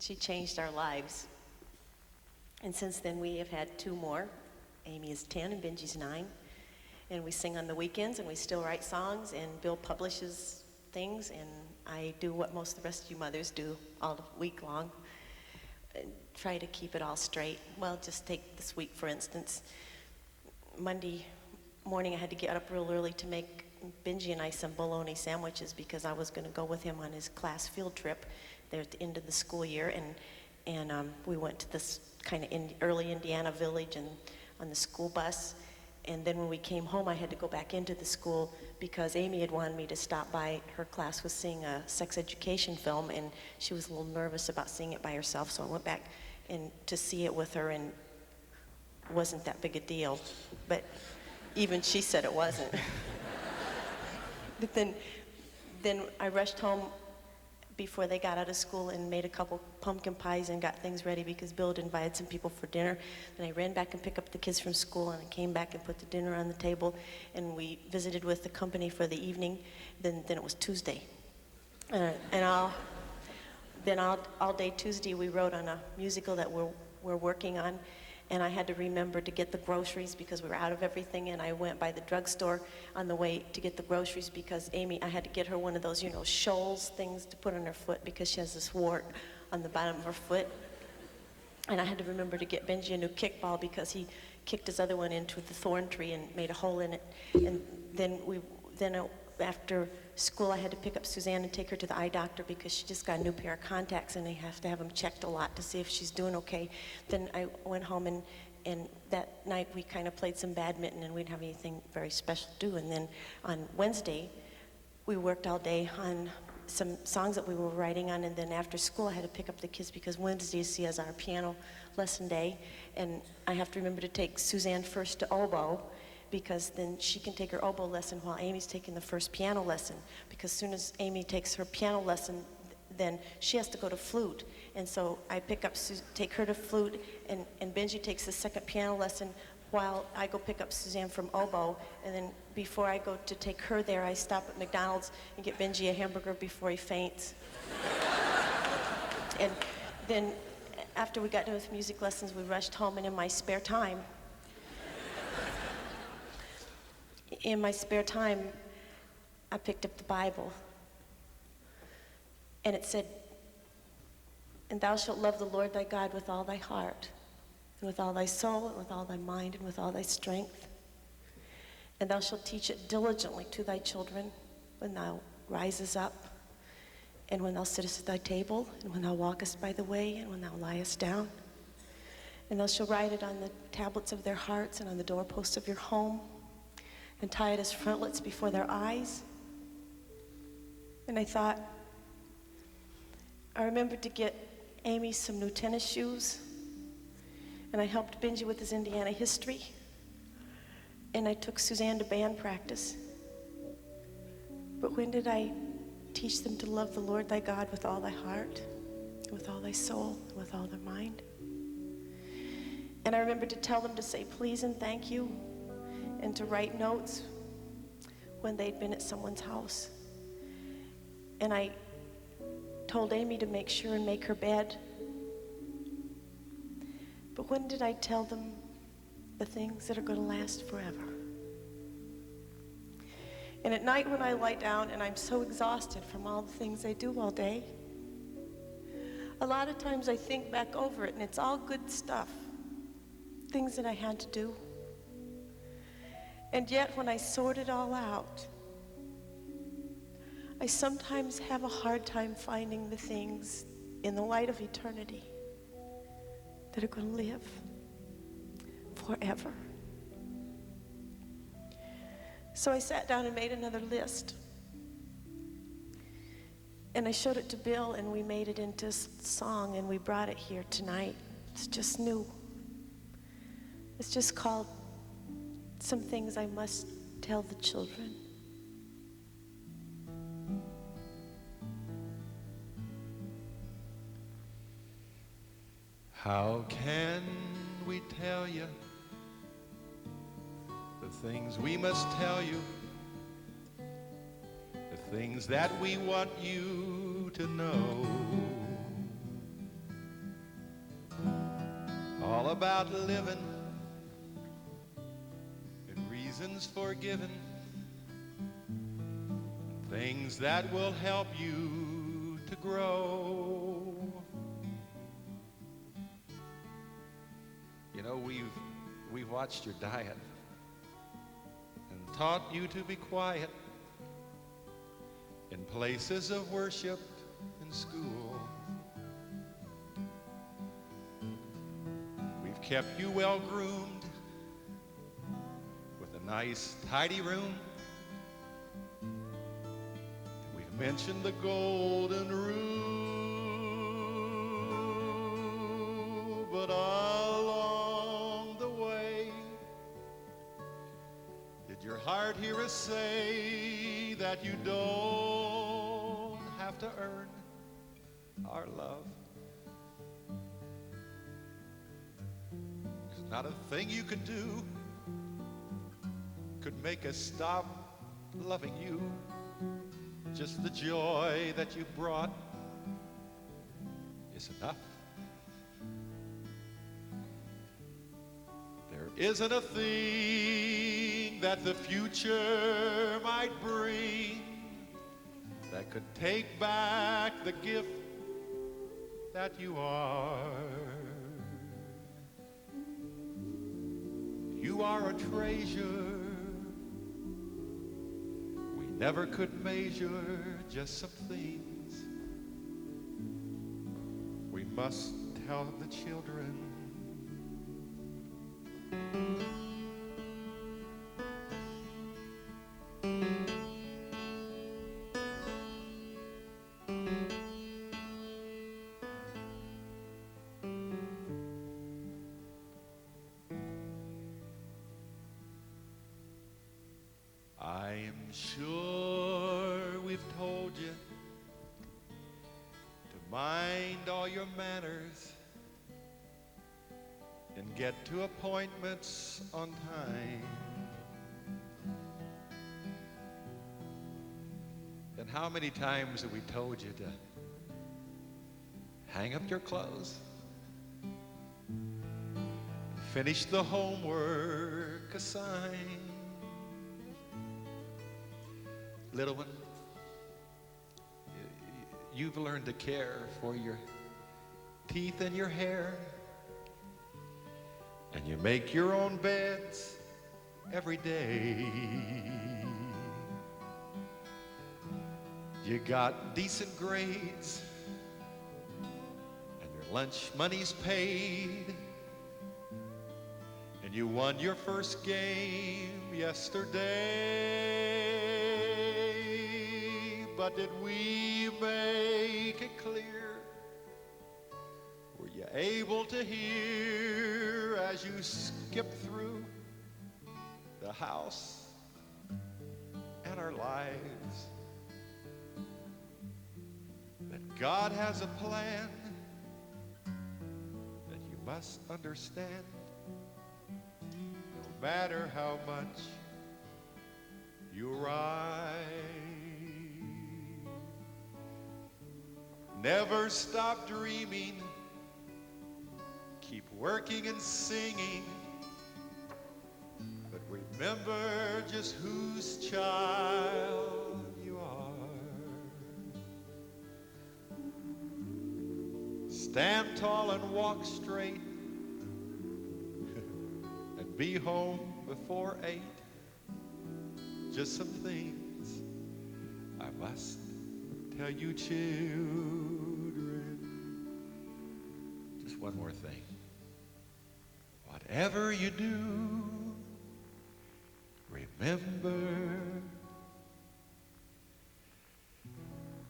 She changed our lives. And since then, we have had two more. Amy is 10 and Benji's 9. And we sing on the weekends, and we still write songs, and Bill publishes things, and I do what most of the rest of you mothers do all week long. And try to keep it all straight. Well, just take this week, for instance. Monday morning, I had to get up real early to make Benji and I some bologna sandwiches because I was going to go with him on his class field trip there at the end of the school year, and we went to this kind of early Indiana village and on the school bus. And then when we came home, I had to go back into the school because Amy had wanted me to stop by. Her class was seeing a sex education film, and she was a little nervous about seeing it by herself, so I went back to see it with her, and it wasn't that big a deal. But even she said it wasn't. But then I rushed home before they got out of school and made a couple pumpkin pies and got things ready because Bill had invited some people for dinner. Then I ran back and picked up the kids from school, and I came back and put the dinner on the table, and we visited with the company for the evening. Then it was Tuesday. All day Tuesday we wrote on a musical that we're working on, and I had to remember to get the groceries because we were out of everything, and I went by the drugstore on the way to get the groceries because I had to get her one of those, Scholl's things to put on her foot because she has this wart on the bottom of her foot. And I had to remember to get Benji a new kickball because he kicked his other one into the thorn tree and made a hole in it. And then after school, I had to pick up Suzanne and take her to the eye doctor because she just got a new pair of contacts, and they have to have them checked a lot to see if she's doing okay. Then I went home, and that night we kind of played some badminton, and we didn't have anything very special to do. And then on Wednesday, we worked all day on some songs that we were writing on, and then after school I had to pick up the kids because Wednesdays is our piano lesson day, and I have to remember to take Suzanne first to oboe, because then she can take her oboe lesson while Amy's taking the first piano lesson. Because as soon as Amy takes her piano lesson, then she has to go to flute. And so I take her to flute, and Benji takes the second piano lesson while I go pick up Suzanne from oboe. And then before I go to take her there, I stop at McDonald's and get Benji a hamburger before he faints. And then after we got done with music lessons, we rushed home, and in my spare time, I picked up the Bible, and it said, "And thou shalt love the Lord thy God with all thy heart, and with all thy soul, and with all thy mind, and with all thy strength. And thou shalt teach it diligently to thy children when thou risest up, and when thou sittest at thy table, and when thou walkest by the way, and when thou liest down. And thou shalt write it on the tablets of their hearts, and on the doorposts of your home, and tie it as frontlets before their eyes." And I remembered to get Amy some new tennis shoes, and I helped Benji with his Indiana history, and I took Suzanne to band practice. But when did I teach them to love the Lord thy God with all thy heart, with all thy soul, and with all thy mind? And I remembered to tell them to say please and thank you, and to write notes when they'd been at someone's house. And I told Amy to make sure and make her bed. But when did I tell them the things that are going to last forever? And at night when I lie down and I'm so exhausted from all the things I do all day, a lot of times I think back over it, and it's all good stuff, things that I had to do. And yet, when I sort it all out, I sometimes have a hard time finding the things in the light of eternity that are going to live forever. So I sat down and made another list. And I showed it to Bill, and we made it into a song, and we brought it here tonight. It's just new. It's just called "Some Things I Must Tell the Children." How can we tell you the things we must tell you, the things that we want you to know? about living and reasons for giving, things that will help you to grow. You know, we've watched your diet and taught you to be quiet in places of worship in school. We've kept you well groomed with a nice tidy room. We've mentioned the golden rule, but along the way, did your heart hear us say that you don't have to earn our love? There's not a thing you could do could make us stop loving you. Just the joy that you brought is enough. There isn't a thing that the future might bring that could take back the gift that you are. You are a treasure we never could measure, just some things we must tell the children. I'm sure we've told you to mind all your manners and get to appointments on time. And how many times have we told you to hang up your clothes, finish the homework assigned? Little one, you've learned to care for your teeth and your hair, and you make your own beds every day. You got decent grades, and your lunch money's paid, and you won your first game yesterday. But did we make it clear? Were you able to hear as you skipped through the house and our lives that God has a plan that you must understand? No matter how much you ride, never stop dreaming, keep working and singing, but remember just whose child you are. Stand tall and walk straight and be home before 8. Just some things I must tell you, children. Just one more thing. Whatever you do, remember,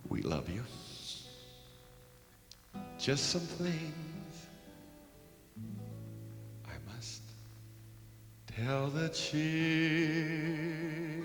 we love you. Just some things I must tell the children.